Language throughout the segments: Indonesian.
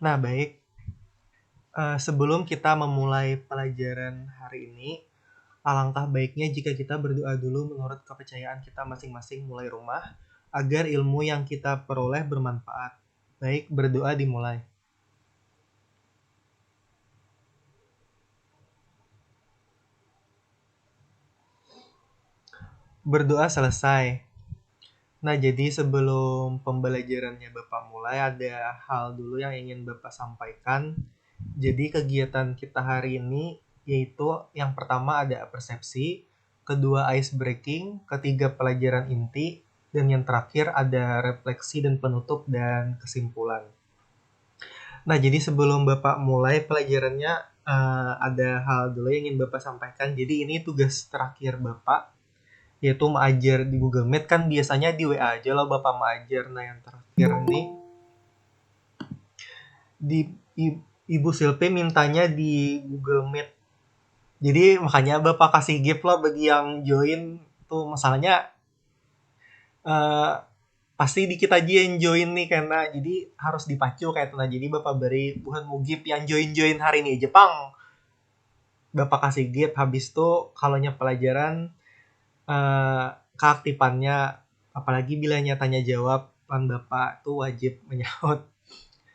Nah, baik. Sebelum kita memulai pelajaran hari ini, alangkah baiknya jika kita berdoa dulu menurut kepercayaan kita masing-masing mulai rumah, agar ilmu yang kita peroleh bermanfaat. Baik, berdoa dimulai. Berdoa selesai. Nah, jadi sebelum pembelajarannya Bapak mulai, ada hal dulu yang ingin Bapak sampaikan. Jadi kegiatan kita hari ini yaitu yang pertama ada persepsi, kedua ice breaking, ketiga pelajaran inti, dan yang terakhir ada refleksi dan penutup dan kesimpulan. Nah, jadi sebelum Bapak mulai pelajarannya, ada hal dulu yang ingin Bapak sampaikan. Jadi ini tugas terakhir Bapak, yaitu mengajar di Google Meet. Kan biasanya di WA aja loh Bapak mengajar. Nah, yang terakhir ini di Ibu Silpi mintanya di Google Meet. Jadi makanya Bapak kasih gift loh bagi yang join. Tuh masalahnya eh, pasti dikit aja yang join nih, karena jadi harus dipacu kayak itu. Nah, jadi Bapak beri bukan mau gift yang join hari ini Jepang. Bapak kasih gift, habis tuh kalaunya pelajaran keaktifannya, apalagi bila tanya jawab, pan Bapak tuh wajib menyaut.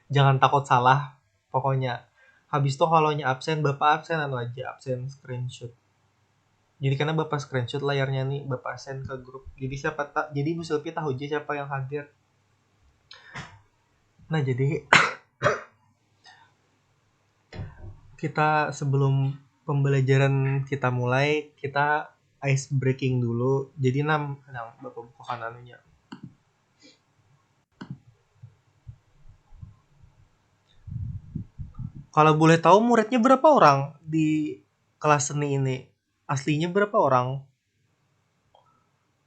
Jangan takut salah pokoknya. Habis itu kalau absen, Bapak absen aja, absen screenshot. Jadi karena Bapak screenshot layarnya nih, Bapak send ke grup. Jadi jadi Bu Silvi tahu aja siapa yang hadir. Nah, jadi kita sebelum pembelajaran kita mulai, kita ice breaking dulu. Jadi Bapak bukakan anunya. Kalau boleh tahu muridnya berapa orang di kelas seni ini? Aslinya berapa orang?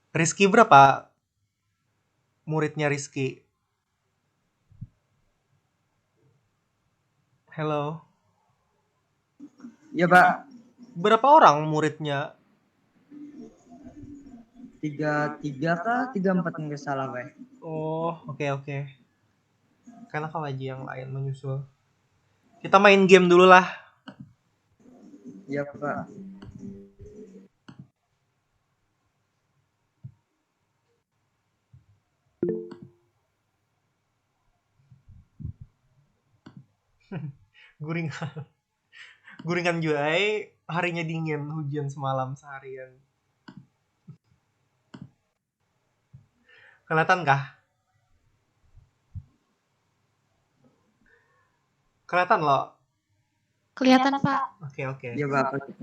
Rizky berapa? Muridnya Rizky. Hello. Iya, Pak. Berapa orang muridnya? 33 kah? 34 nggak salah, Pak. Oh, oke. Karena kalau aja yang lain menyusul. Kita main game dulu lah. Iya, Pak. Guringan juga harinya dingin, hujan semalam seharian. Kelihatan kah? Kelihatan loh. Kelihatan, Pak. Oke. Iya, Pak.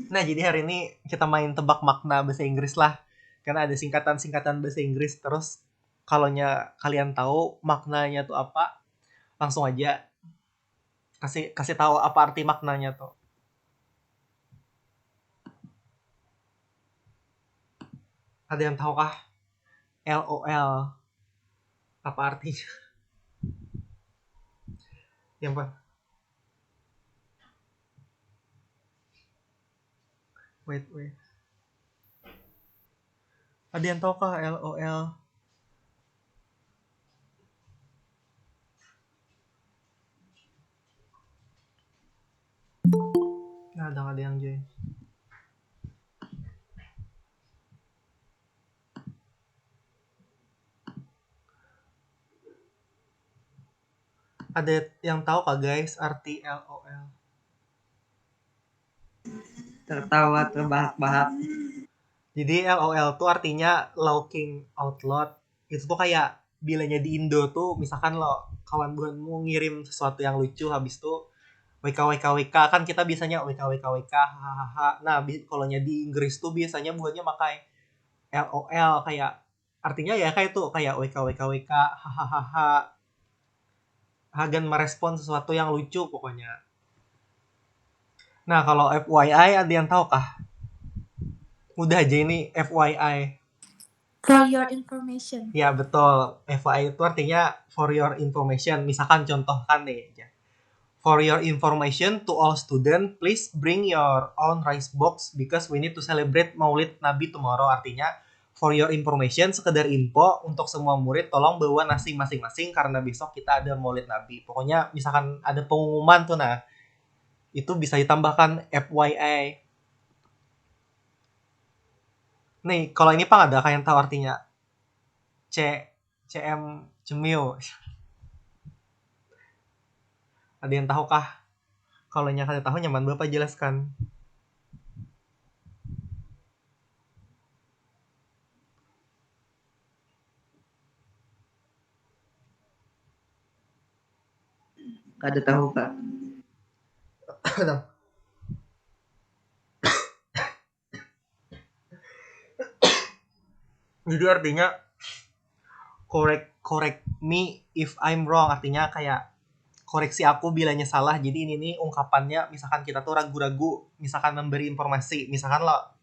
Nah, jadi hari ini kita main tebak makna bahasa Inggris lah. Karena ada singkatan-singkatan bahasa Inggris. Terus kalau kalian tahu maknanya tuh apa, langsung aja kasih tahu apa arti maknanya tuh. Ada yang tahu kah? LOL. Apa artinya? Yang apa? Wait. Ada yang tahu kah LOL? Nah, ada yang join. Ada yang tahu kah guys arti LOL? Tertawa terbahak-bahak. Jadi LOL tuh artinya laughing out loud. Itu tuh kayak bilanya di Indo tuh, misalkan lo kawan buanmu ngirim sesuatu yang lucu, habis tuh WKWKWK, kan kita biasanya WKWKWK hahaha. Nah, kalau di Inggris tuh biasanya buatnya pakai LOL, kayak artinya ya kayak tuh kayak WKWKWK hahaha. Agan merespon sesuatu yang lucu pokoknya. Nah, kalau FYI ada yang tahu kah? Udah aja ini FYI. For your information. Ya, betul. FYI itu artinya for your information. Misalkan contohkan nih. For your information to all students, please bring your own rice box because we need to celebrate Maulid Nabi tomorrow. Artinya, For your information, sekedar info untuk semua murid, tolong bawa nasi masing-masing karena besok kita ada Maulid Nabi. Pokoknya misalkan ada pengumuman tuh, nah itu bisa ditambahkan FYI. Nih, kalau ini Pang ada kalian tahu artinya? CM Cemil. Ada yang tahu kah? Kalau yang kada tahu nyaman Bapak jelaskan. Kada tahu Kak. Jadi artinya correct me if I'm wrong, artinya kayak koreksi aku bilanya salah. Jadi ini nih ungkapannya, misalkan kita tuh ragu-ragu, misalkan memberi informasi, misalkan lo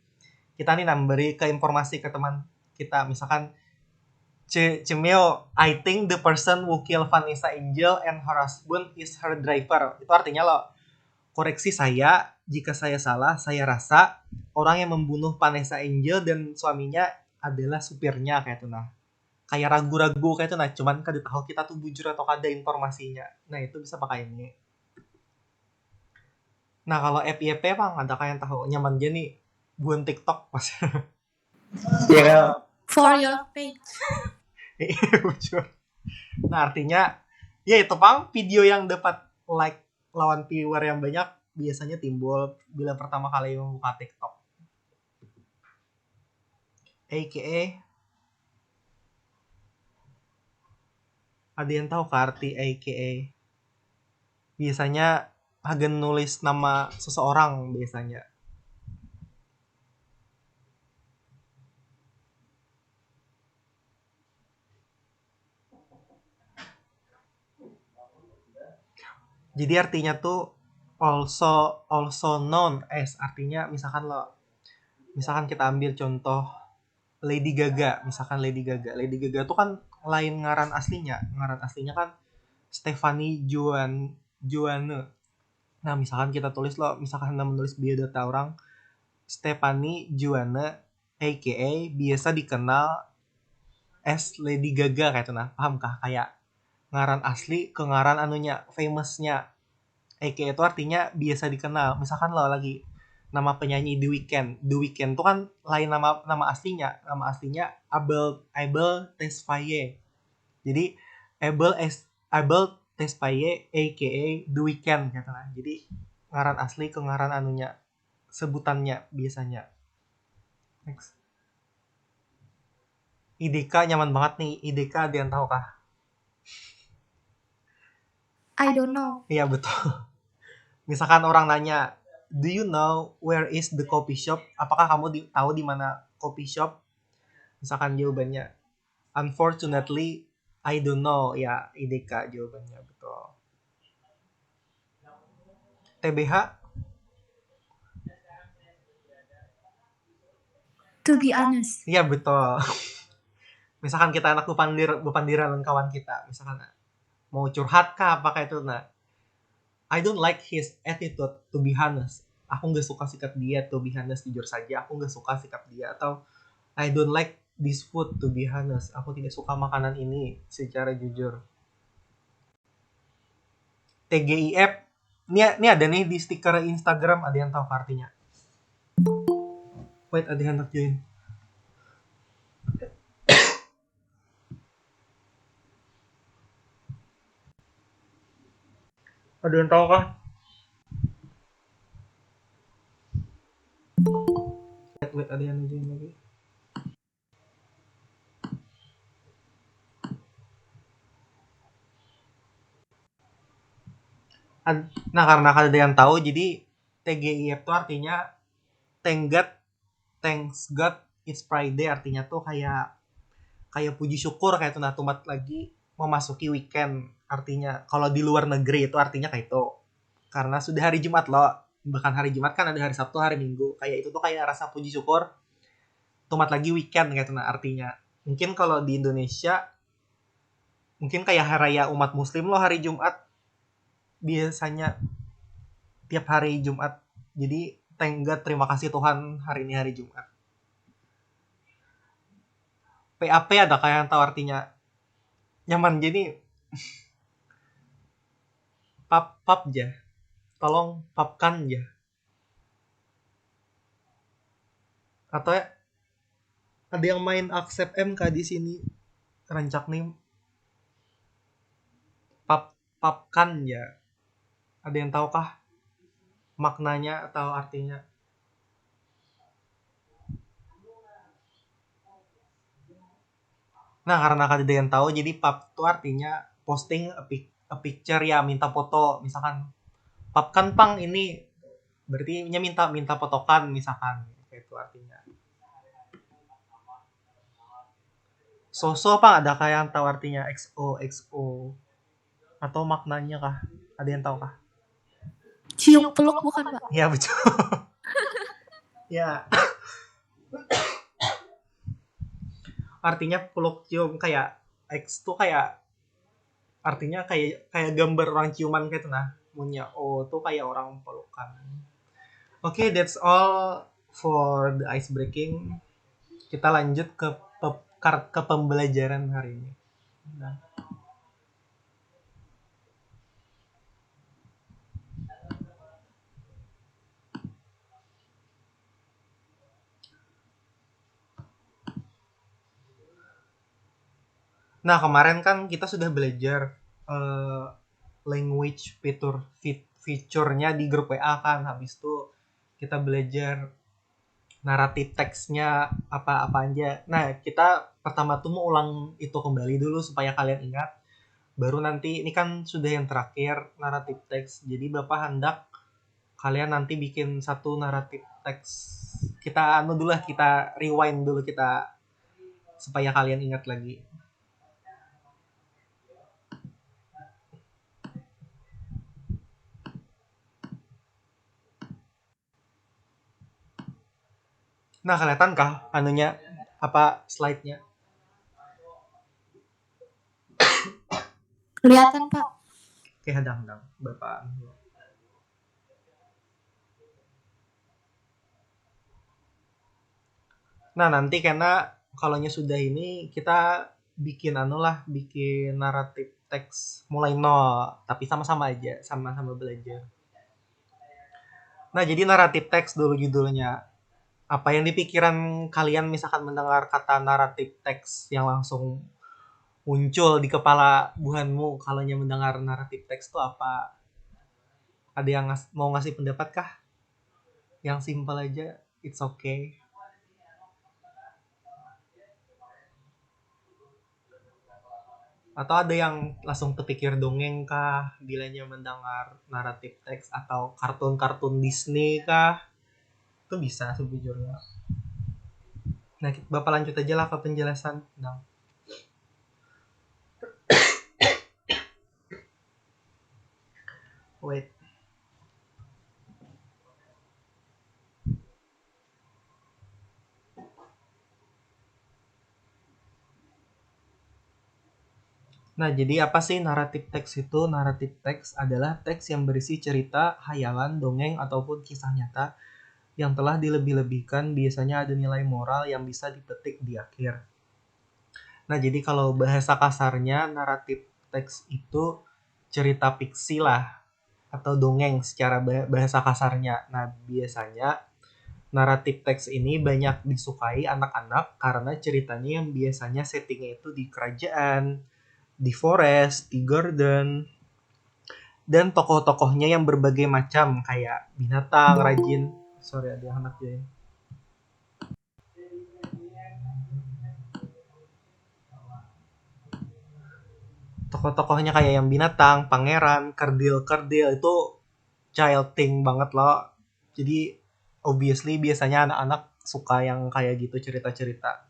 kita nih memberi ke informasi ke teman kita, misalkan Cemil, I think the person who kill Vanessa Angel and her husband is her driver. Itu artinya lo koreksi saya jika saya salah. Saya rasa orang yang membunuh Vanessa Angel dan suaminya adalah supirnya kayak itu. Nah, kayak ragu-ragu kayak itu. Nah, cuman kada tahu kita tuh bujur atau kada informasinya. Nah, itu bisa pakai ini. Nah, kalau FYP Bang, ada kalian tahu nyaman aja nih buat TikTok pas. Ya, For your page. Bujur. Nah, artinya ya itu Bang, video yang dapat like lawan viewer yang banyak biasanya timbul bila pertama kali membuka TikTok. AKA ada yang tahu ke arti AKA? Biasanya agen nulis nama seseorang biasanya. Jadi artinya tuh also known as, artinya misalkan kita ambil contoh Lady Gaga, misalkan Lady Gaga tuh kan lain ngaran aslinya kan Stephanie Joanne. Nah, misalkan kita tulis misalkan Anda menulis biodata orang Stephanie Joanne aka biasa dikenal as Lady Gaga kayak itu. Nah, paham kah? Kayak ngaran asli ke ngaran anunya, famousnya. Aka itu artinya biasa dikenal. Misalkan lagi nama penyanyi The Weeknd tuh kan lain nama aslinya. Nama aslinya Abel Tesfaye. Jadi Abel Tesfaye aka The Weeknd gitu lah. Jadi ngaran asli ke ngaran anunya, sebutannya biasanya. Next. IDK nyaman banget nih. IDK ada yang tahu kah? I don't know. Iya betul. Misalkan orang nanya, do you know where is the coffee shop? Apakah kamu tahu di mana coffee shop? Misalkan jawabannya, unfortunately, I don't know. Ya, IDK jawabannya betul. TBH? To be honest. Iya betul. Misalkan kita anak bepandiran kawan kita, misalkan mau curhat kah apakah itu, nah I don't like his attitude to be honest. Aku nggak suka sikap dia, to be honest, jujur saja aku nggak suka sikap dia. Atau I don't like this food to be honest. Aku tidak suka makanan ini secara jujur. TGIF ini ada nih di stiker Instagram, ada yang tahu artinya? Wait, ada yang join. Ada yang tahu kah? Wait, ada yang join lagi. Nah, karena ada yang tahu, jadi TGIF itu artinya Thanks God It's Friday, artinya tuh kayak puji syukur kayak itu. Nah, tumat lagi memasuki weekend, artinya kalau di luar negeri itu artinya kayak itu karena sudah hari Jumat loh. Bahkan hari Jumat kan ada hari Sabtu, hari Minggu, kayak itu tuh kayak rasa puji syukur tumat lagi weekend kayak itu. Nah, artinya mungkin kalau di Indonesia mungkin kayak hari raya umat muslim loh, hari Jumat biasanya tiap hari Jumat. Jadi thank God, terima kasih Tuhan hari ini hari Jumat. PAP ada kayak yang tahu artinya nyaman, jadi pap ya, tolong papkan ya. Atau ya, ada yang main accept MK di sini, rancak nih, papkan ya. Ada yang tahu kah maknanya atau artinya? Nah, karena ada yang tahu, jadi pap itu artinya posting a picture ya, minta foto. Misalkan papkan pang ini, berarti minta fotokan misalkan, itu artinya. So pang ada kayak yang tahu artinya XO atau maknanya kah? Ada yang tahu kah? Cium peluk bukan, Pak? Ya betul. Ya, artinya peluk cium, kayak X tuh kayak artinya kayak gambar orang ciuman gitu nah. Punya O tuh kayak orang pelukan. Oke, that's all for the ice breaking. Kita lanjut ke pembelajaran hari ini. Nah, kemarin kan kita sudah belajar language feature-nya di grup WA kan. Habis itu kita belajar naratif teksnya apa aja. Nah, kita pertama tuh mau ulang itu kembali dulu supaya kalian ingat. Baru nanti, ini kan sudah yang terakhir naratif teks. Jadi Bapak hendak kalian nanti bikin satu naratif teks. Kita dulu lah, kita rewind dulu kita supaya kalian ingat lagi. Nah, kelihatan kah anunya, apa slide-nya? Kelihatan, Pak. Oke, hadang Bapak. Nah, nanti karena kalaunya sudah ini kita bikin bikin naratif teks mulai nol, tapi sama-sama aja, sama-sama belajar. Nah, jadi naratif teks dulu judulnya. Apa yang dipikiran kalian misalkan mendengar kata naratif teks yang langsung muncul di kepala buhanmu kalau mendengar naratif teks itu apa? Ada yang mau ngasih pendapat kah? Yang simpel aja, it's okay. Atau ada yang langsung terpikir dongeng kah bilanya mendengar naratif teks, atau kartun-kartun Disney kah? Itu bisa sejujurnya. Nah, Bapak lanjut aja lah ke penjelasan. Wait. Nah, jadi apa sih naratif teks itu? Naratif teks adalah teks yang berisi cerita, hayalan, dongeng, ataupun kisah nyata yang telah dilebih-lebihkan. Biasanya ada nilai moral yang bisa dipetik di akhir. Nah, jadi kalau bahasa kasarnya, naratif teks itu cerita fiksi lah, atau dongeng secara bahasa kasarnya. Nah, biasanya naratif teks ini banyak disukai anak-anak karena ceritanya yang biasanya settingnya itu di kerajaan, di forest, di garden, dan tokoh-tokohnya yang berbagai macam kayak binatang, rajin. Sorry, ada anak jain. Tokoh-tokohnya kayak yang binatang, pangeran, kerdil itu child thing banget loh. Jadi obviously biasanya anak-anak suka yang kayak gitu cerita-cerita.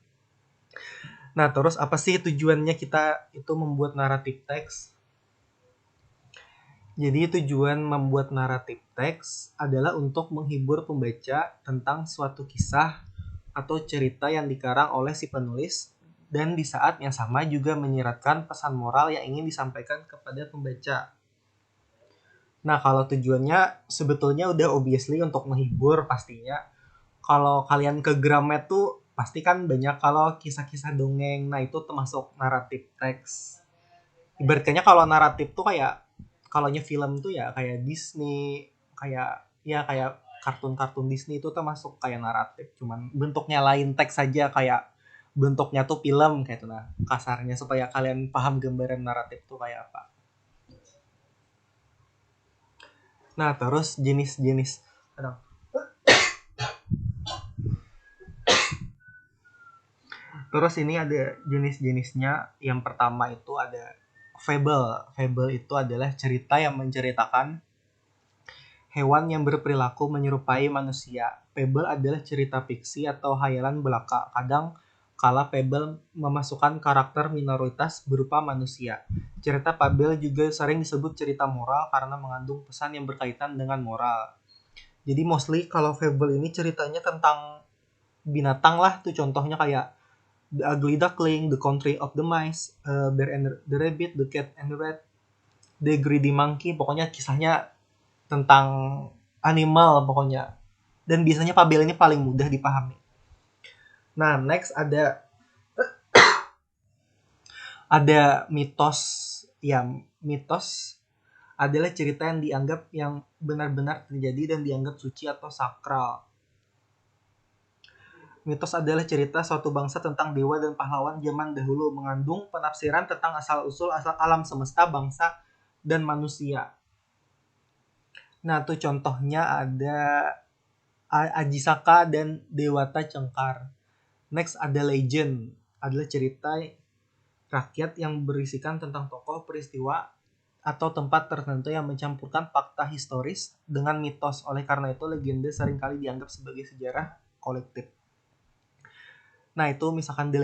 Nah, terus apa sih tujuannya kita itu membuat naratif teks? Jadi tujuan membuat naratif teks adalah untuk menghibur pembaca tentang suatu kisah atau cerita yang dikarang oleh si penulis, dan di saat yang sama juga menyiratkan pesan moral yang ingin disampaikan kepada pembaca. Nah, kalau tujuannya sebetulnya udah obviously untuk menghibur pastinya. Kalau kalian ke Gramet tuh pasti kan banyak kalau kisah-kisah dongeng. Nah, itu termasuk naratif teks. Ibaratnya kalau naratif tuh kayak kalaunya film tuh ya kayak Disney, kayak kartun-kartun Disney itu termasuk kayak naratif, cuman bentuknya lain teks saja, kayak bentuknya tuh film kayak itu. Nah, kasarnya supaya kalian paham gambaran naratif tuh kayak apa. Nah, terus jenis-jenis. Terus ini ada jenis-jenisnya. Yang pertama itu ada fable. Fable itu adalah cerita yang menceritakan hewan yang berperilaku menyerupai manusia. Fable adalah cerita fiksi atau hayalan belaka. Kadang kala fable memasukkan karakter minoritas berupa manusia. Cerita fable juga sering disebut cerita moral karena mengandung pesan yang berkaitan dengan moral. Jadi mostly kalau fable ini ceritanya tentang binatang lah, tuh contohnya kayak The Ugly Duckling, The Country of the Mice, Bear and the Rabbit, The Cat and the Rat, The Greedy Monkey. Pokoknya kisahnya tentang animal pokoknya. Dan biasanya fabel ini paling mudah dipahami. Nah, next ada mitos. Ya, mitos adalah cerita yang dianggap yang benar-benar terjadi dan dianggap suci atau sakral. Mitos adalah cerita suatu bangsa tentang dewa dan pahlawan zaman dahulu, mengandung penafsiran tentang asal-usul alam semesta, bangsa, dan manusia. Nah, tuh contohnya ada Ajisaka dan Dewata Cengkar. Next ada legend, adalah cerita rakyat yang berisikan tentang tokoh, peristiwa, atau tempat tertentu yang mencampurkan fakta historis dengan mitos. Oleh karena itu, legenda seringkali dianggap sebagai sejarah kolektif. Nah, itu misalkan The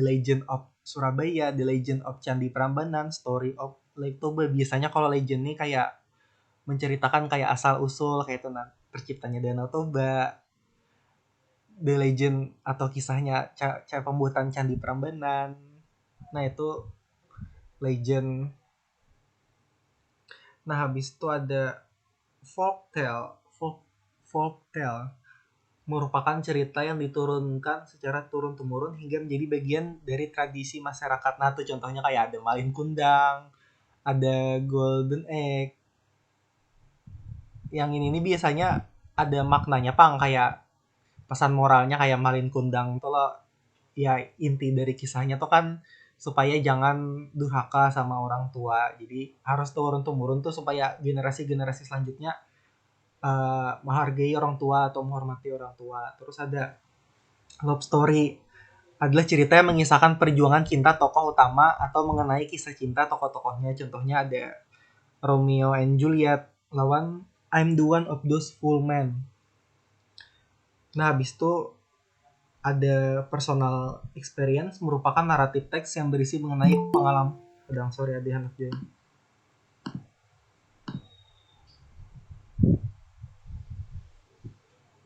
Legend of Surabaya, The Legend of Candi Prambanan, Story of Lake Toba. Biasanya kalau legend ini kayak menceritakan kayak asal-usul kayak itu, nah, terciptanya Danau Toba, The Legend atau kisahnya pembuatan Candi Prambanan. Nah, itu legend. Nah, habis itu ada folktale. Folktale merupakan cerita yang diturunkan secara turun-temurun hingga menjadi bagian dari tradisi masyarakat. Nah, tuh contohnya kayak ada Malin Kundang, ada Golden Egg. Yang ini biasanya ada maknanya, Pang, kayak pesan moralnya kayak Malin Kundang tuh loh. Ya, inti dari kisahnya tuh kan supaya jangan durhaka sama orang tua. Jadi harus turun-temurun tuh supaya generasi-generasi selanjutnya menghargai orang tua atau menghormati orang tua. Terus ada love story, adalah cerita yang mengisahkan perjuangan cinta tokoh utama atau mengenai kisah cinta tokoh-tokohnya. Contohnya ada Romeo and Juliet lawan I'm the One of Those Full Men. Nah, habis itu ada personal experience, merupakan naratif teks yang berisi mengenai pengalaman. Ada anak jadi.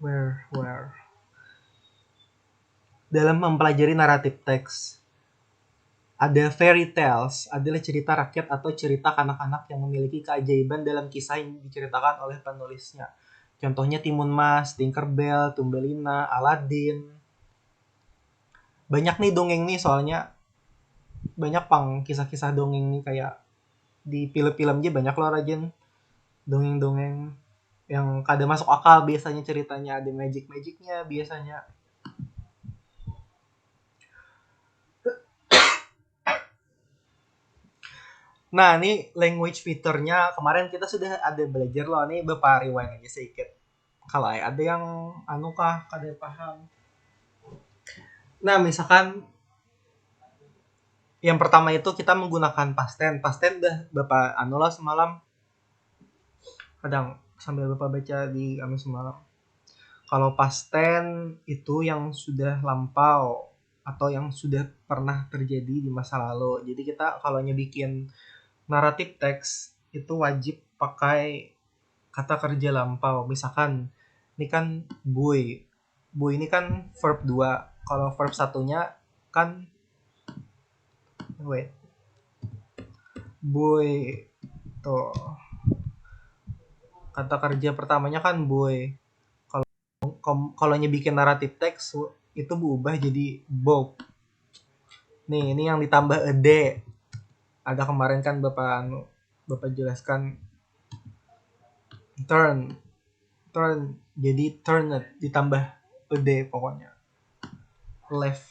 Where dalam mempelajari naratif teks, ada fairy tales, adalah cerita rakyat atau cerita kanak-kanak yang memiliki keajaiban dalam kisah yang diceritakan oleh penulisnya. Contohnya Timun Mas, Tinkerbell, Thumbelina, Aladdin. Banyak nih dongeng nih, soalnya banyak Pang kisah-kisah dongeng nih, kayak di film-film aja banyak loh Rajen dongeng-dongeng yang kada masuk akal biasanya ceritanya, ada magic-magicnya biasanya. Nah, ini language feature-nya kemarin kita sudah ada belajar loh. Nih Bapak rewind aja sedikit. Kalau ada yang kada paham. Nah, misalkan yang pertama itu kita menggunakan past tense. Past tense dah Bapak lah semalam. Kadang sambil Bapak baca di semalam. Kalau past tense itu yang sudah lampau atau yang sudah pernah terjadi di masa lalu. Jadi kita kalau bikin naratif teks itu wajib pakai kata kerja lampau. Misalkan ini kan boy. Boy ini kan verb 2. Kalau verb satunya kan boy. Tuh. Kata kerja pertamanya kan boy. Kalau bikin naratif teks itu berubah jadi bob. Nih, ini yang ditambah ed. Ada kemarin kan Bapak jelaskan turn jadi turned ditambah ed pokoknya. Left,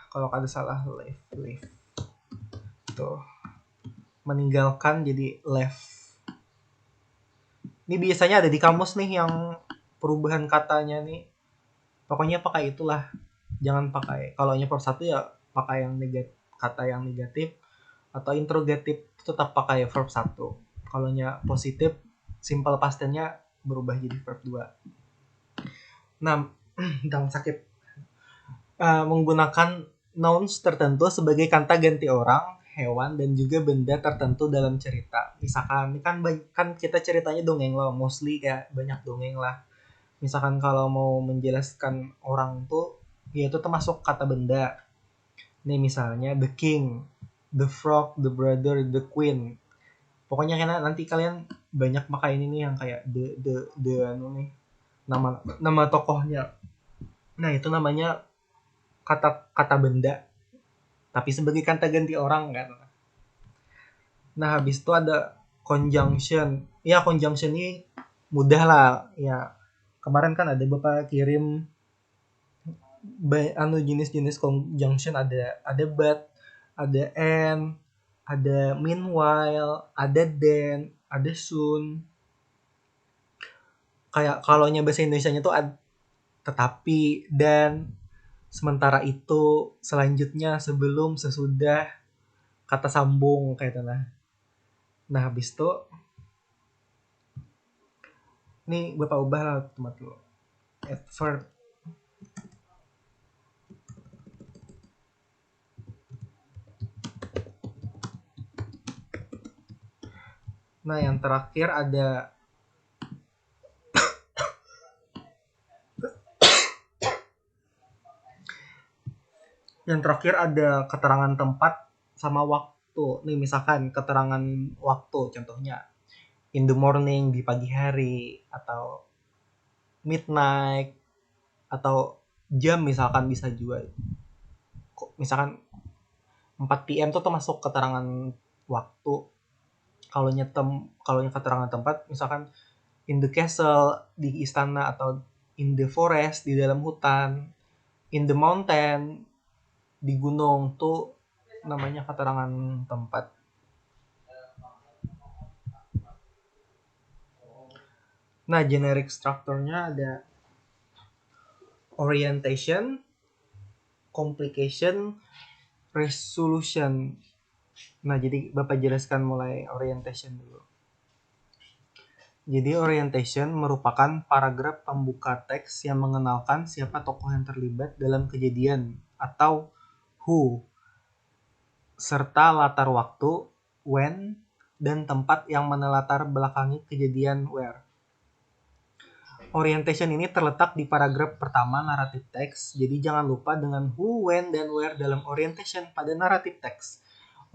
kalau ada salah left. Tuh. Meninggalkan jadi left. Ini biasanya ada di kamus nih yang perubahan katanya nih. Pokoknya pakai itulah. Jangan pakai, kalau verb 1 ya pakai yang kata yang negatif, atau interrogatif tetap pakai verb 1. Kalau positif, simple past tense-nya berubah jadi verb 2. Nah, tentang sakit. Menggunakan nouns tertentu sebagai kata ganti orang, hewan, dan juga benda tertentu dalam cerita. Misalkan, ini kan kita ceritanya dongeng loh, mostly kayak banyak dongeng lah. Misalkan kalau mau menjelaskan orang tuh, ya itu termasuk kata benda. Nih misalnya the king, the frog, the brother, the queen. Pokoknya karena nanti kalian banyak pakai ini nih yang kayak the anu nih, nama tokohnya. Nah itu namanya kata benda, tapi sebagai kata ganti orang kan. Nah habis itu ada conjunction. Ya conjunction ini mudah lah. Ya kemarin kan ada Bapak kirim jenis-jenis conjunction, ada but, ada and, ada meanwhile, ada then, ada soon. Kayak kalau bahasa Indonesianya tuh tetapi, dan, sementara itu, selanjutnya, sebelum, sesudah, kata sambung kayak gitu nah. Nah habis itu nih Bapak ubah lah teman dulu. Adverb. Nah yang terakhir ada keterangan tempat sama waktu. Nih misalkan keterangan waktu, contohnya in the morning, di pagi hari, atau midnight, atau jam misalkan bisa juga. Misalkan 4 PM tuh termasuk keterangan waktu. Kalau keterangan tempat, misalkan in the castle, di istana, atau in the forest, di dalam hutan, in the mountain, di gunung, tuh namanya keterangan tempat. Nah, generic structure-nya ada orientation, complication, resolution. Nah, jadi Bapak jelaskan mulai orientation dulu. Jadi orientation merupakan paragraf pembuka teks yang mengenalkan siapa tokoh yang terlibat dalam kejadian atau who, serta latar waktu when, dan tempat yang menelatar belakangi kejadian where. Orientation ini terletak di paragraf pertama naratif teks, jadi jangan lupa dengan who, when, dan where dalam orientation pada naratif teks.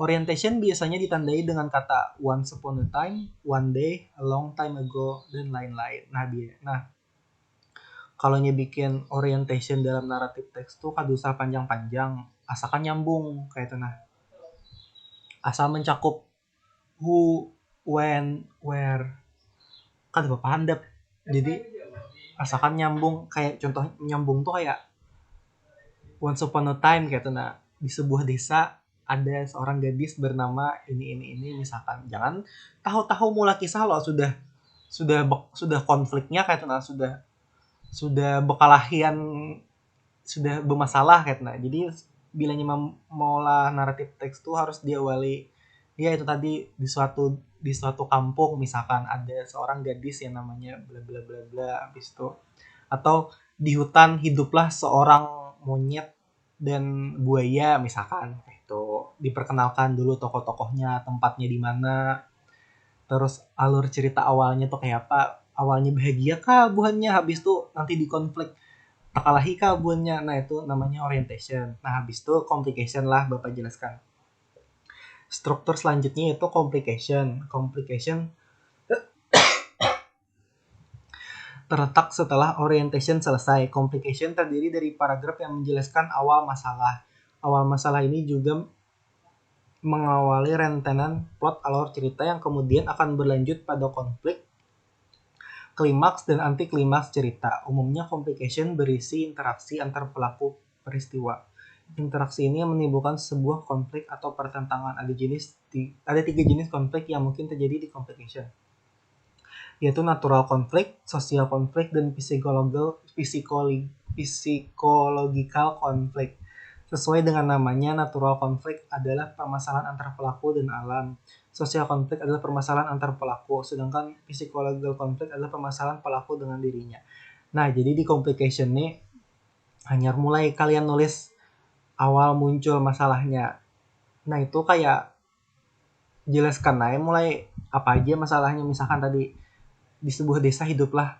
Orientation biasanya ditandai dengan kata once upon a time, one day, a long time ago, dan lain-lain. Nah, kalau bikin orientation dalam naratif teks tuh kada usah panjang-panjang, asalkan nyambung kayak itu nah. Asal mencakup who, when, where, kan apa handap. Jadi asalkan nyambung, kayak contoh nyambung tuh kayak once upon a time kayak itu nah, di sebuah desa ada seorang gadis bernama ini misalkan. Jangan tahu-tahu mulai kisah lo sudah konfliknya kayak itu nah, sudah berkelahian, sudah bermasalah kayak itu nah. Jadi bilanya mau naratif teks tuh harus diawali ya itu tadi di suatu kampung misalkan ada seorang gadis yang namanya bla bla bla bla, habis itu atau di hutan hiduplah seorang monyet dan buaya misalkan, itu diperkenalkan dulu tokoh-tokohnya, tempatnya di mana, terus alur cerita awalnya tuh kayak apa, awalnya bahagia kah buahnya, habis itu nanti di konflik takalahi kah buahnya. Nah itu namanya orientation. Nah habis itu complication lah Bapak jelaskan. Struktur selanjutnya itu complication terletak setelah orientation selesai. Complication terdiri dari paragraf yang menjelaskan awal masalah. Awal masalah ini juga mengawali rentetan plot alur cerita yang kemudian akan berlanjut pada konflik, klimaks, dan anti klimaks cerita. Umumnya complication berisi interaksi antar pelaku peristiwa. Interaksi ini menimbulkan sebuah konflik atau pertentangan. Ada 3 jenis konflik yang mungkin terjadi di complication, yaitu natural konflik, social konflik, dan psychological konflik. Sesuai dengan namanya, natural konflik adalah permasalahan antar pelaku dan alam. Social konflik adalah permasalahan antar pelaku, sedangkan psychological konflik adalah permasalahan pelaku dengan dirinya. Nah, jadi di complication nih, hanya mulai kalian nulis awal muncul masalahnya. Nah, itu kayak jelaskan aja mulai apa aja masalahnya. Misalkan tadi di sebuah desa hiduplah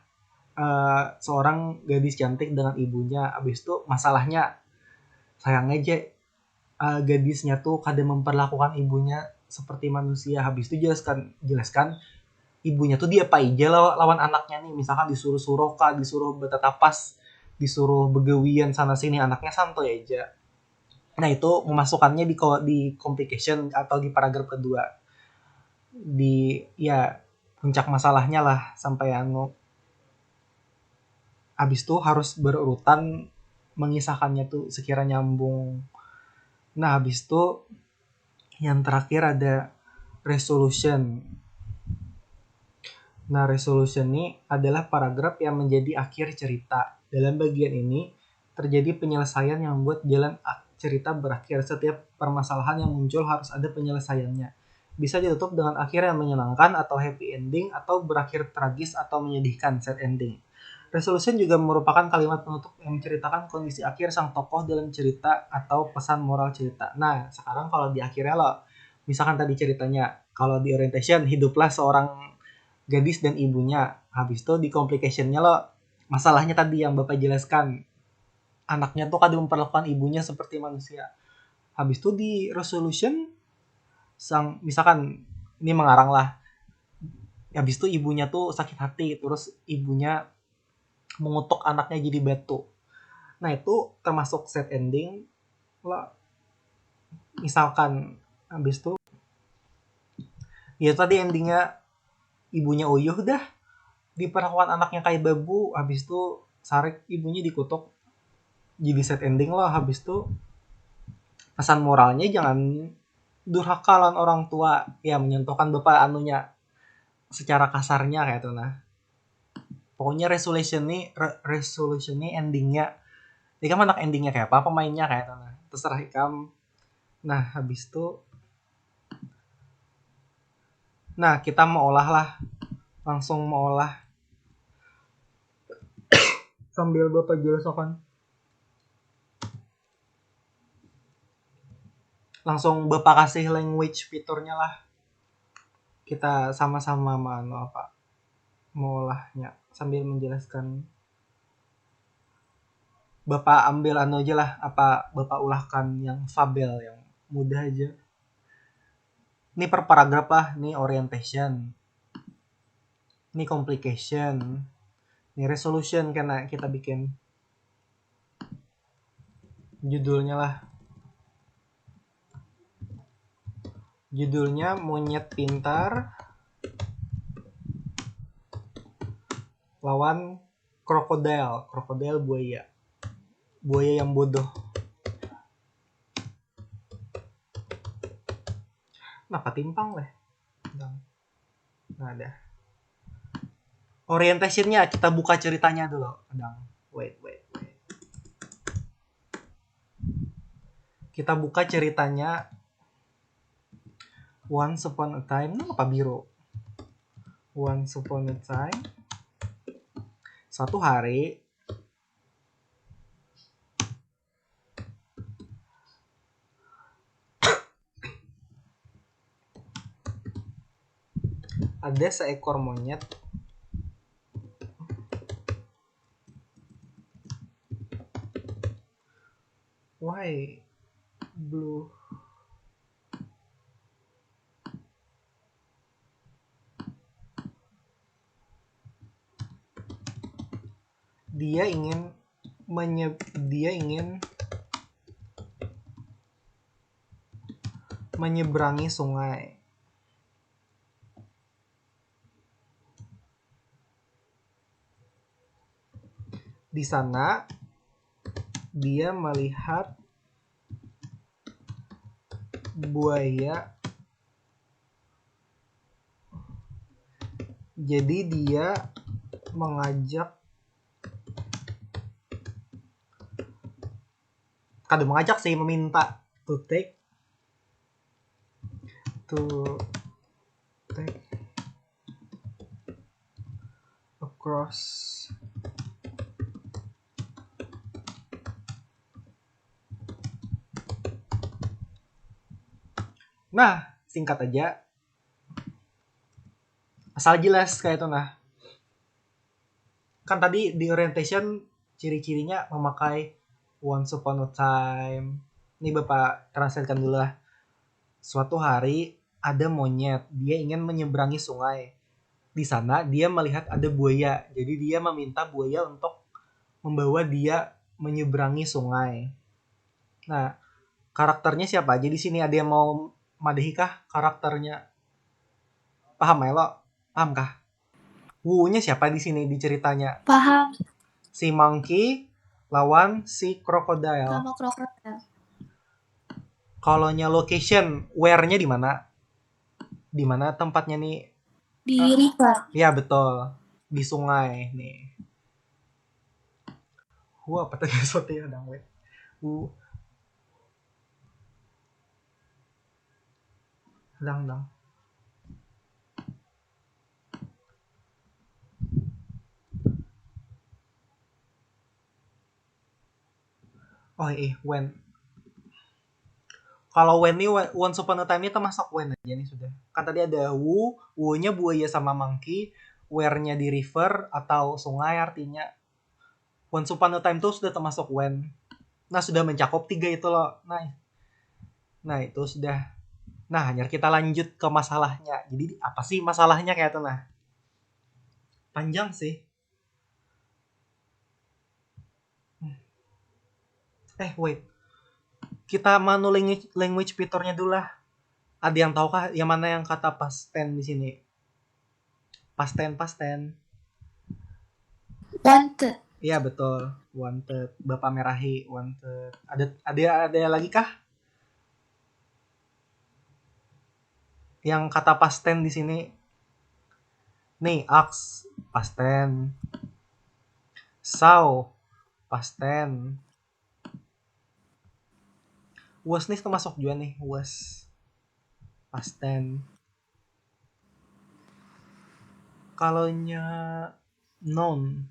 seorang gadis cantik dengan ibunya. Abis itu masalahnya, sayang aja gadisnya tuh kadang memperlakukan ibunya seperti manusia. Habis itu jelaskan ibunya tuh dia apa aja lawan anaknya nih. Misalkan disuruh suroka, disuruh bertatapas, disuruh begawian sana sini, anaknya santuy aja. Nah, itu memasukkannya di complication atau di paragraf kedua. Di ya puncak masalahnya lah sampai habis itu harus berurutan mengisahkannya tuh sekiranya nyambung. Nah, habis itu yang terakhir ada resolution. Nah, resolution ini adalah paragraf yang menjadi akhir cerita. Dalam bagian ini terjadi penyelesaian yang membuat jalan cerita berakhir. Setiap permasalahan yang muncul harus ada penyelesaiannya. Bisa ditutup dengan akhir yang menyenangkan atau happy ending, atau berakhir tragis atau menyedihkan, sad ending. Resolution juga merupakan kalimat penutup yang menceritakan kondisi akhir sang tokoh dalam cerita atau pesan moral cerita. Nah, sekarang kalau di akhirnya misalkan tadi ceritanya, kalau di orientation hiduplah seorang gadis dan ibunya. Habis itu di complication-nya masalahnya tadi yang Bapak jelaskan. Anaknya tuh kadang memperlakukan ibunya seperti manusia. Habis itu di resolution, misalkan ini mengarang lah. Habis itu ibunya tuh sakit hati, terus ibunya mengutuk anaknya jadi batu. Nah, itu termasuk sad ending lah. Misalkan habis itu ya tadi endingnya ibunya uyuh dah, diperlakukan anaknya kayak babu, habis itu Sarik ibunya dikutuk, jadi sad ending lah. Habis itu pesan moralnya jangan durhaka lawan orang tua, ya menyentuhkan bapak anunya secara kasarnya kayak itu. Nah, pokoknya resolution nih endingnya Ikam anak endingnya kayak apa, pemainnya kayak itu. Nah, terserah Ikam. Nah, habis itu kita mau langsung mau olah sambil Bapak jelasakan. Langsung Bapak kasih language fiturnya lah. Kita sama-sama mau olahnya sambil menjelaskan. Bapak ambil aja lah, apa Bapak ulahkan yang fabel, yang mudah aja. Ini per paragraf lah, ini orientation, ini complication, ini resolution karena kita bikin judulnya lah. Judulnya monyet pintar lawan krokodil buaya yang bodoh. Kenapa timpang lah? Nggak ada. Orientationnya kita buka ceritanya dulu. Wait. Kita buka ceritanya. Once upon a time, apa biru? Once upon a time, suatu hari ada seekor monyet why blue dia ingin menyeberangi sungai. Di sana dia melihat buaya. Jadi dia mengajak meminta to take across Nah, singkat aja, asal jelas kayak itu. Nah, kan tadi di orientation ciri-cirinya memakai once upon a time. Ini Bapak translatekan dulu lah. Suatu hari ada monyet, dia ingin menyeberangi sungai. Di sana dia melihat ada buaya, jadi dia meminta buaya untuk membawa dia menyeberangi sungai. Nah, karakternya siapa aja di sini? Ada yang mau madahi kah karakternya? Paham Melo? Paham kah? Wu-nya siapa di sini di ceritanya? Paham. Si monkey lawan si crocodile. Sama krokodil. Kalau location, where-nya di mana? Di mana tempatnya nih? Di river. Ya betul, di sungai nih. Apa tadi sesuatu ya dang we? Dang. When. Kalau when ini once upon a time ini termasuk when aja nih sudah. Kan tadi ada wu-nya buaya sama monkey, where-nya di river atau sungai, artinya once upon a time tuh sudah termasuk when. Nah, sudah mencakup 3 itu loh. Nah, itu sudah. Nah, hanya kita lanjut ke masalahnya. Jadi apa sih masalahnya kayak itu nah? Panjang sih. Wait. Kita manu language fiturnya dulu lah. Ada yang tahu kah yang mana yang kata past tense di sini? Past tense. Wanted. Iya betul, wanted. Bapak Merahi, wanted. Ada lagi kah? Yang kata past tense di sini? Nih, ask past tense. Saw past tense. Was nih termasuk juga nih, was past tense. Kalaunya noun.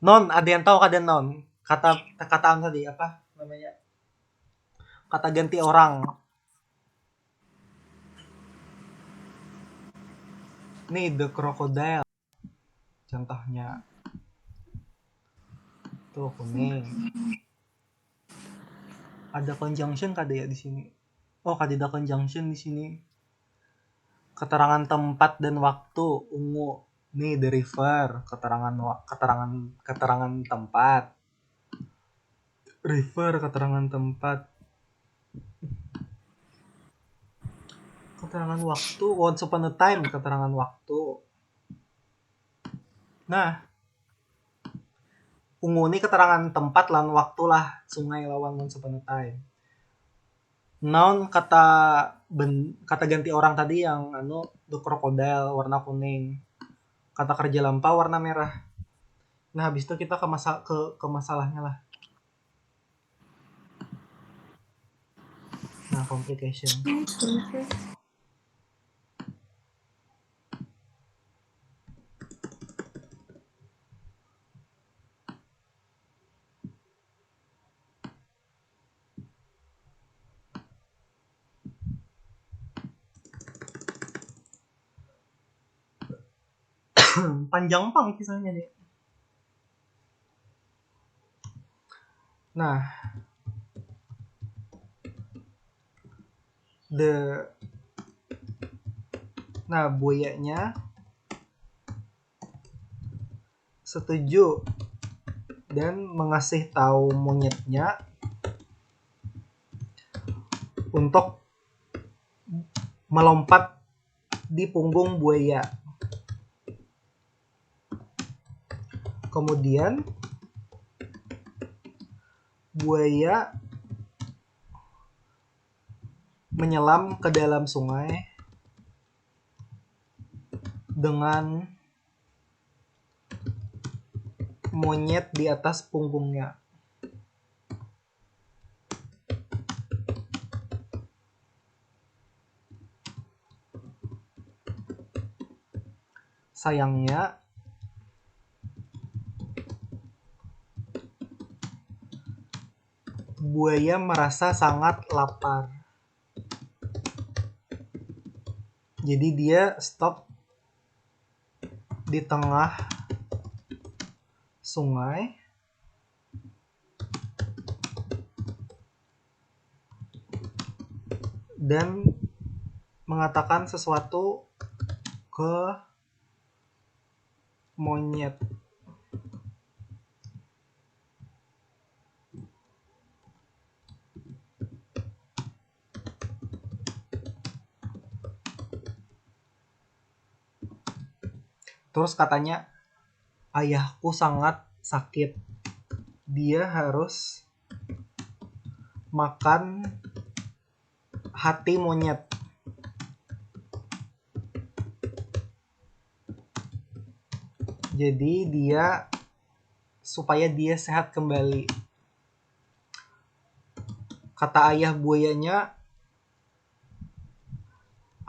Non, ada yang tahu ada noun? Kata tadi apa namanya? Kata ganti orang. Nih, the crocodile. Contohnya. Tuh, kuning. Ada conjunction kada ya di sini? Oh, kada ada conjunction di sini. Keterangan tempat dan waktu, ungu. Nih, the river. Keterangan tempat. River, keterangan tempat. Keterangan waktu, once upon a time, keterangan waktu. Nah, ungu ini keterangan tempat lawan waktu lah, sungai lawan once upon a time. Noun kata ganti orang tadi yang the crocodile warna kuning. Kata kerja lampau warna merah. Nah, habis itu kita ke masalahnya lah. Nah, complication. Panjang pang kisahnya nih. Nah, buayanya setuju dan mengasih tahu monyetnya untuk melompat di punggung buaya. Kemudian buaya menyelam ke dalam sungai dengan monyet di atas punggungnya. Sayangnya, buaya merasa sangat lapar. Jadi dia stop di tengah sungai dan mengatakan sesuatu ke monyet. Terus katanya, ayahku sangat sakit. Dia harus makan hati monyet. Jadi supaya dia sehat kembali. Kata ayah buayanya,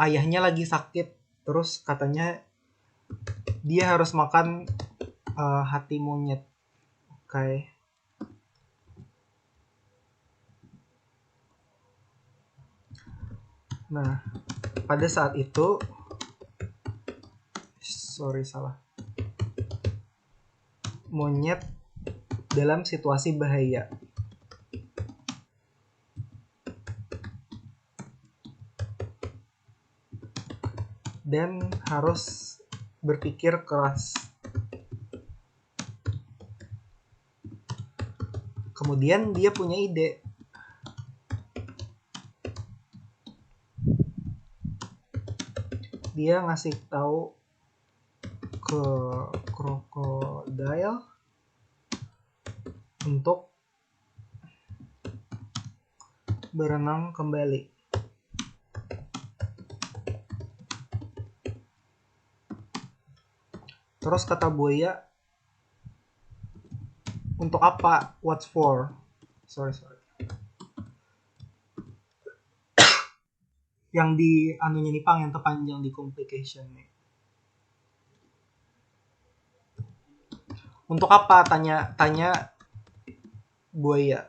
ayahnya lagi sakit. Terus katanya dia harus makan hati monyet. Oke. Nah, pada saat itu, salah. Monyet dalam situasi bahaya. Dan harus berpikir keras. Kemudian dia punya ide. Dia ngasih tahu ke krokodil untuk berenang kembali. Terus kata buaya, untuk apa? What's for? Sorry. Yang di anunya nih Pang, yang terpanjang di complication nih. Untuk apa? Tanya buaya.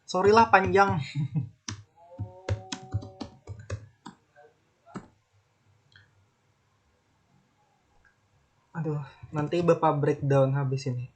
Sorry lah panjang. Aduh, nanti Bapak breakdown habis ini.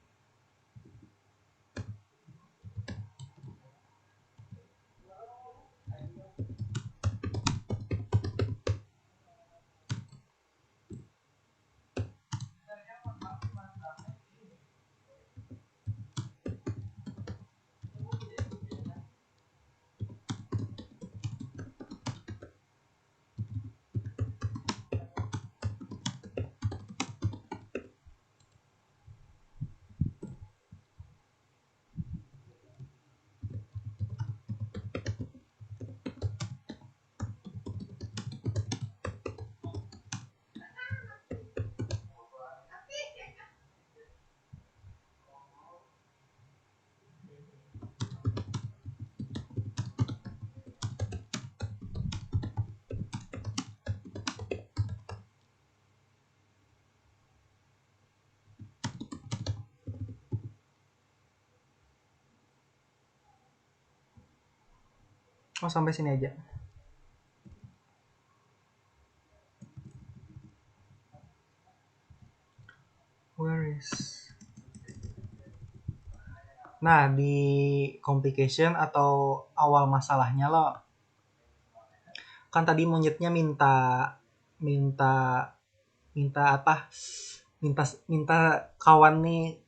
Oh, sampai sini aja. Where is Nah, di complication atau awal masalahnya lo, kan tadi monyetnya minta minta minta apa? Minta kawan nih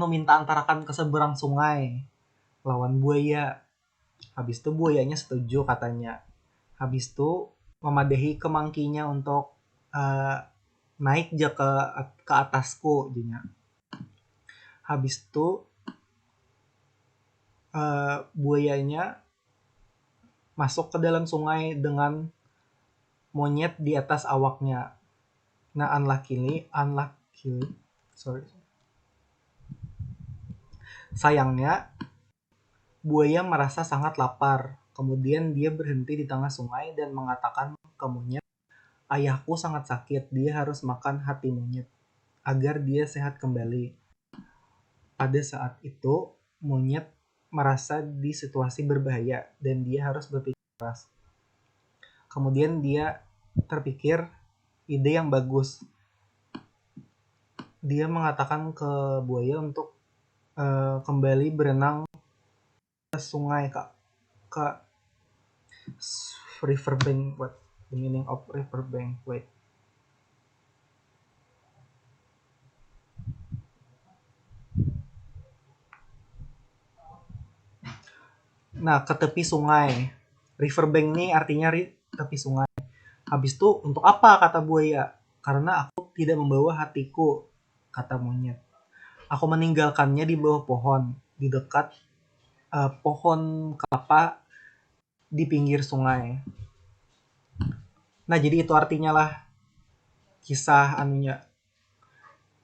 minta antarakan ke seberang sungai lawan buaya. Habis itu buayanya setuju katanya. Habis itu memadahi ke mangkinya untuk eh, naik aja ke atasku jadinya. Habis itu buayanya masuk ke dalam sungai dengan monyet di atas awaknya. Nah, unluckily, sorry. Sayangnya, buaya merasa sangat lapar. Kemudian dia berhenti di tengah sungai dan mengatakan ke monyet, ayahku sangat sakit, dia harus makan hati monyet agar dia sehat kembali. Pada saat itu, monyet merasa di situasi berbahaya dan dia harus berpikir keras. Kemudian dia terpikir ide yang bagus. Dia mengatakan ke buaya untuk kembali berenang ke sungai, ke riverbank. What the meaning of riverbank? Wait. Nah, ke tepi sungai. Riverbank ini artinya tepi sungai. Habis itu, untuk apa, kata buaya? Karena aku tidak membawa hatiku, kata monyet. Aku meninggalkannya di bawah pohon, di dekat pohon kelapa di pinggir sungai. Nah, jadi itu artinya lah kisah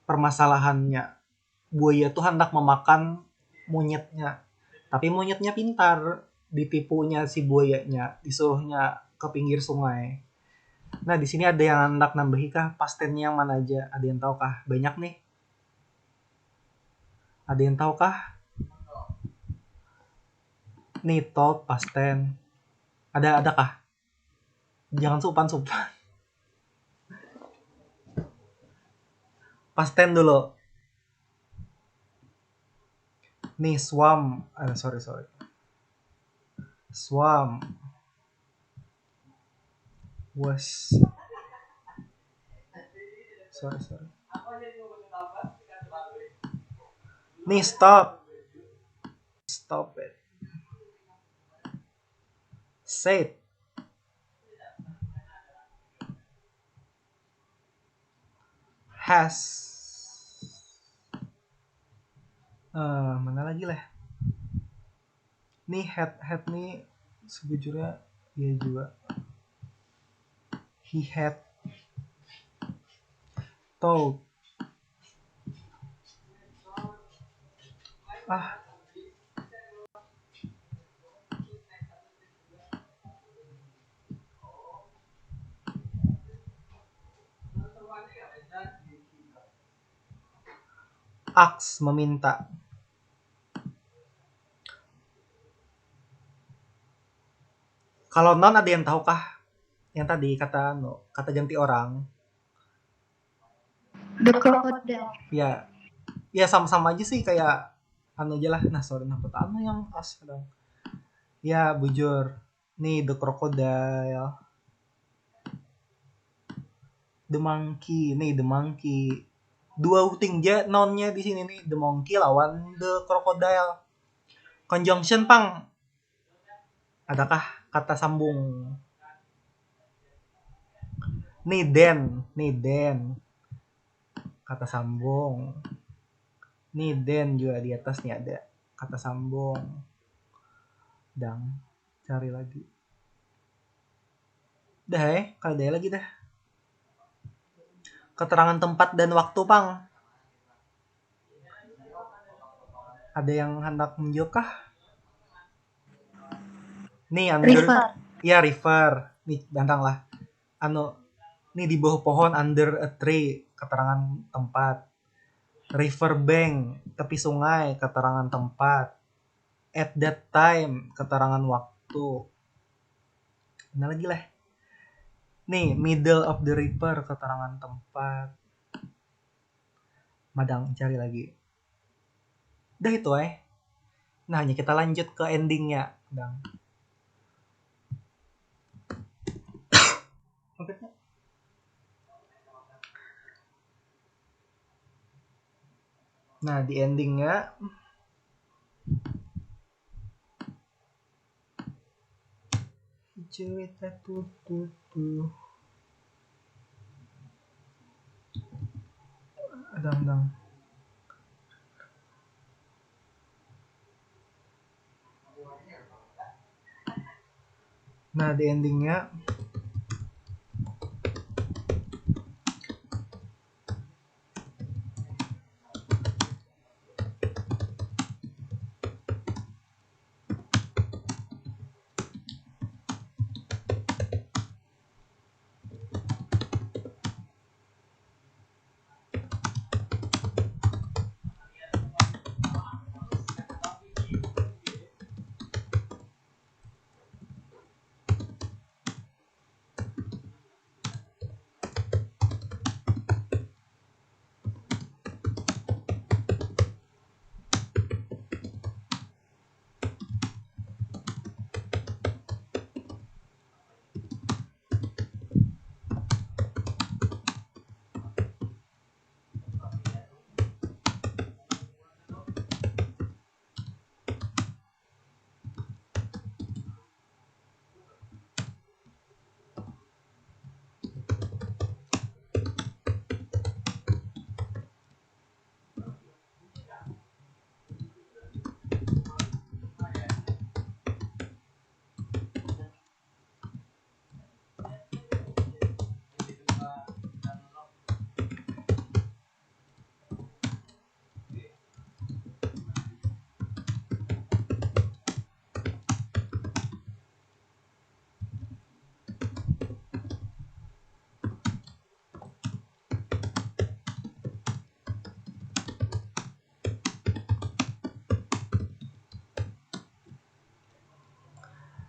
permasalahannya. Buaya tuh hendak memakan monyetnya. Tapi monyetnya pintar, ditipunya si buayanya, disuruhnya ke pinggir sungai. Nah, di sini ada yang hendak nambahi kah? Pastennya yang mana aja? Ada yang tahu kah? Banyak nih. Ada yang tahu kah? Nih, told pasten. Adakah? Jangan supan-supan. Pasten dulu. Nih, swam. Sorry. Swam was. Sorry. Nih, stop it. Say it. Has. Mana lagi lah? Nih had nih sejujurnya dia juga. He had told. Ask, meminta. Kalau non ada yang tahu kah? Yang tadi kata ganti orang. The crocodile. Ya sama-sama aja sih kayak aja lah. Nah, sorry, yang as dong. Ya, bujur. Nih, the crocodile. The monkey. Nih, the monkey. Dua tingja nonnya di sini nih, the monkey lawan the crocodile. Conjunction, Pang. Adakah kata sambung? Nih, den. Kata sambung. Nih, den juga di atas nih ada kata sambung. Cari lagi. Dah kalau ada lagi dah. Keterangan tempat dan waktu, Pang. Ada yang hendak menunjuk kah? Nih, River. Ya, river. Nih, bantang lah. Nih di bawah pohon, under a tree, keterangan tempat. River bank, tepi sungai, keterangan tempat. At that time, keterangan waktu. Mana lagi lah? Nih, middle of the river, keterangan tempat. Madang, cari lagi. Dah itu Nah, hanya kita lanjut ke endingnya, Dang. Nah, di endingnya cerita tuh. Dang. Nah, di endingnya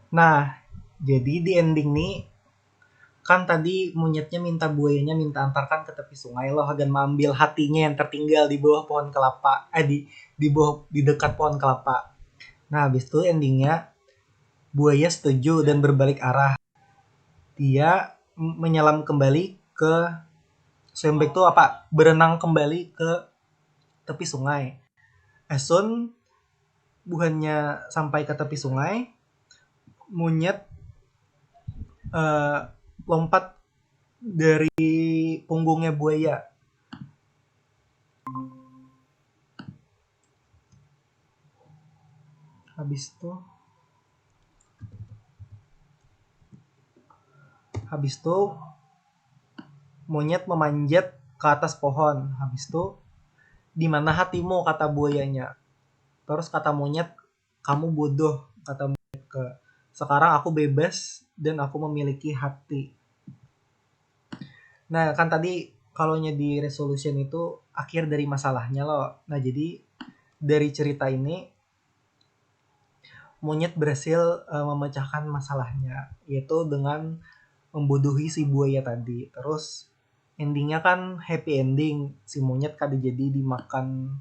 Nah, jadi di ending nih kan tadi monyetnya minta buayanya minta antarkan ke tepi sungai loh agar mengambil hatinya yang tertinggal di bawah pohon kelapa. Di dekat pohon kelapa. Nah, habis itu endingnya buaya setuju dan berbalik arah. Dia menyelam kembali ke swim back tuh apa? Berenang kembali ke tepi sungai. Esun bukannya sampai ke tepi sungai, monyet lompat dari punggungnya buaya. Habis itu monyet memanjat ke atas pohon. Habis itu, di mana hatimu, kata buayanya. Terus kata monyet, kamu bodoh, kata monyet ke. Sekarang aku bebas dan aku memiliki hati. Nah, kan tadi kalau di resolution itu akhir dari masalahnya loh. Nah, jadi dari cerita ini monyet berhasil memecahkan masalahnya, yaitu dengan membodohi si buaya tadi. Terus endingnya kan happy ending, si monyet kada jadi dimakan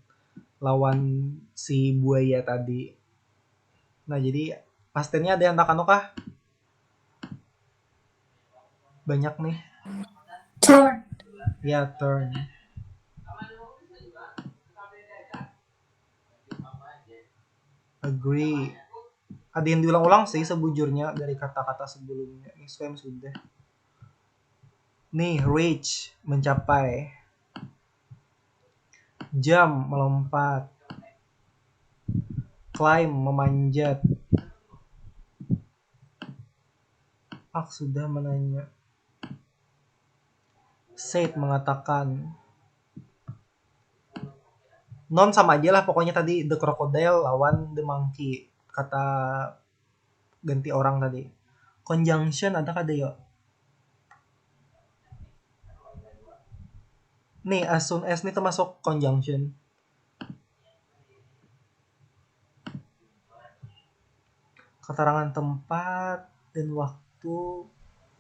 lawan si buaya tadi. Nah, jadi pastinya ada yang tak kah? Banyak nih. Turn. Ya, turn. Agree. Ada yang diulang-ulang sih sebujurnya dari kata-kata sebelumnya. Ini sudah. Nih, reach, mencapai. Jump, melompat. Climb, memanjat. Sudah menanya. Said, mengatakan. Non sama aja lah pokoknya tadi the crocodile lawan the monkey. Kata ganti orang tadi. Conjunction ada kada ya? Nih, as soon as nih termasuk conjunction. Keterangan tempat dan waktu.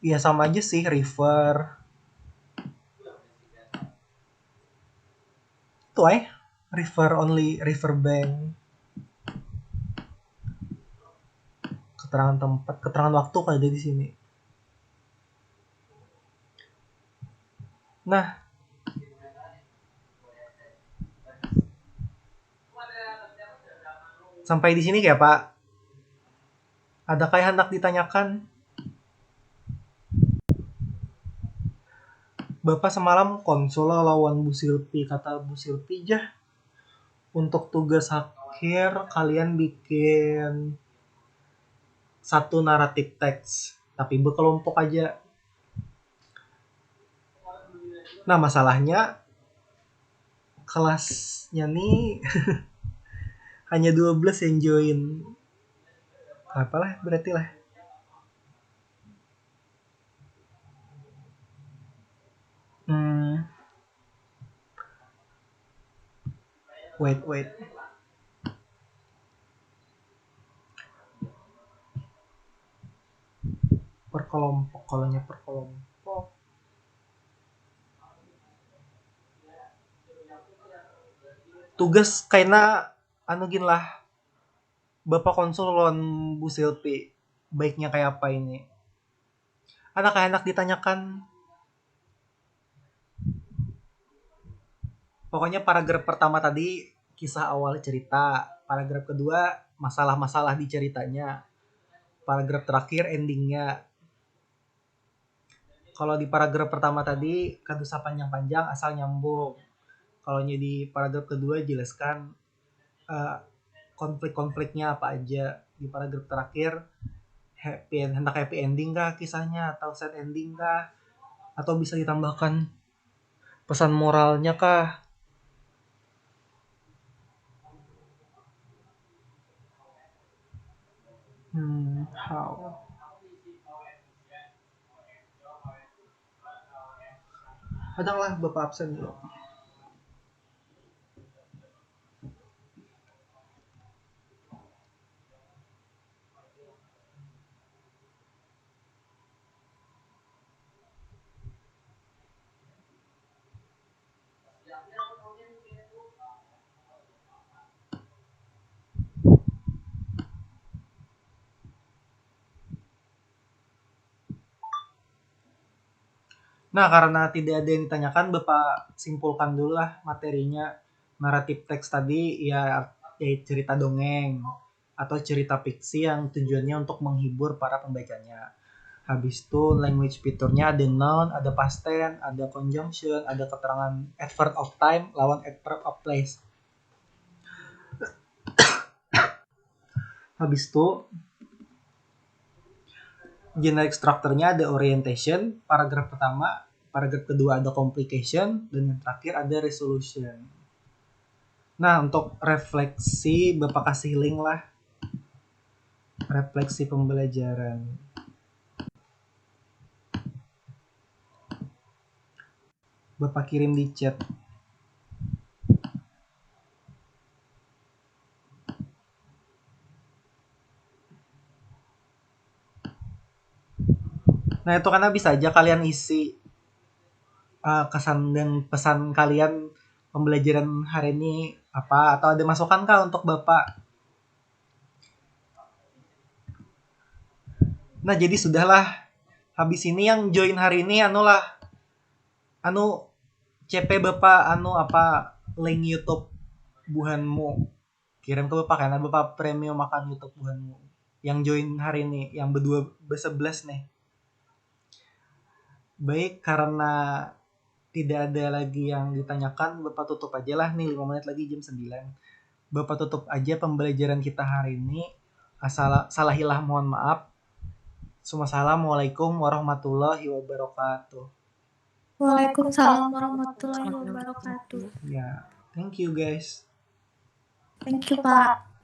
Ya sama aja sih, river. Tuh river only, river bank. keterangan tempat, keterangan waktu kan ada di sini. Nah, sampai di sini kayak Pak. Adakah yang hendak ditanyakan? Bapak semalam konsul lawan Bu Silpi, kata Bu Silpi jah. Untuk tugas akhir kalian bikin satu naratif teks, tapi berkelompok aja. Nah masalahnya kelasnya nih hanya 12 yang join. Apalah berarti lah. Wait. Per kelompok. Tugas kayaknya anu gin lah. Bapak konsul lawan Bu Silpi. Baiknya kayak apa ini? Anak-anak ditanyakan. Pokoknya paragraf pertama tadi kisah awal cerita. Paragraf kedua masalah-masalah di ceritanya. Paragraf terakhir endingnya. Kalau di paragraf pertama tadi kan usah panjang-panjang asal nyambung. Kalau di paragraf kedua jelaskan konflik-konfliknya apa aja. Di paragraf terakhir hendak happy ending kah kisahnya atau sad ending kah? Atau bisa ditambahkan pesan moralnya kah? How? Adalah Bapak absen dulu. Nah, karena tidak ada yang ditanyakan, Bapak simpulkan dulu lah materinya. Naratif teks tadi ya cerita dongeng atau cerita fiksi yang tujuannya untuk menghibur para pembacanya. Habis itu language feature-nya ada noun, ada past tense, ada conjunction, ada keterangan adverb of time lawan adverb of place. Habis itu generic structure-nya ada orientation, paragraf pertama, paragraf kedua ada complication, dan yang terakhir ada resolution. Nah, untuk refleksi, Bapak kasih link lah. Refleksi pembelajaran. Bapak kirim di chat. Nah, itu karena bisa aja kalian isi kesan dan pesan kalian pembelajaran hari ini apa, atau ada masukan kah untuk Bapak? Nah, jadi sudahlah. Habis ini yang join hari ini CP Bapak link YouTube Buhanmu. Kirim ke Bapak karena Bapak premium makan YouTube Buhanmu. Yang join hari ini, yang berdua bersebelas nih. Baik, karena tidak ada lagi yang ditanyakan, Bapak tutup aja lah nih 5 menit lagi jam 9. Bapak tutup aja pembelajaran kita hari ini. Salahilah mohon maaf. Assalamualaikum warahmatullahi wabarakatuh. Waalaikumsalam warahmatullahi wabarakatuh. Ya, thank you guys. Thank you, Pak.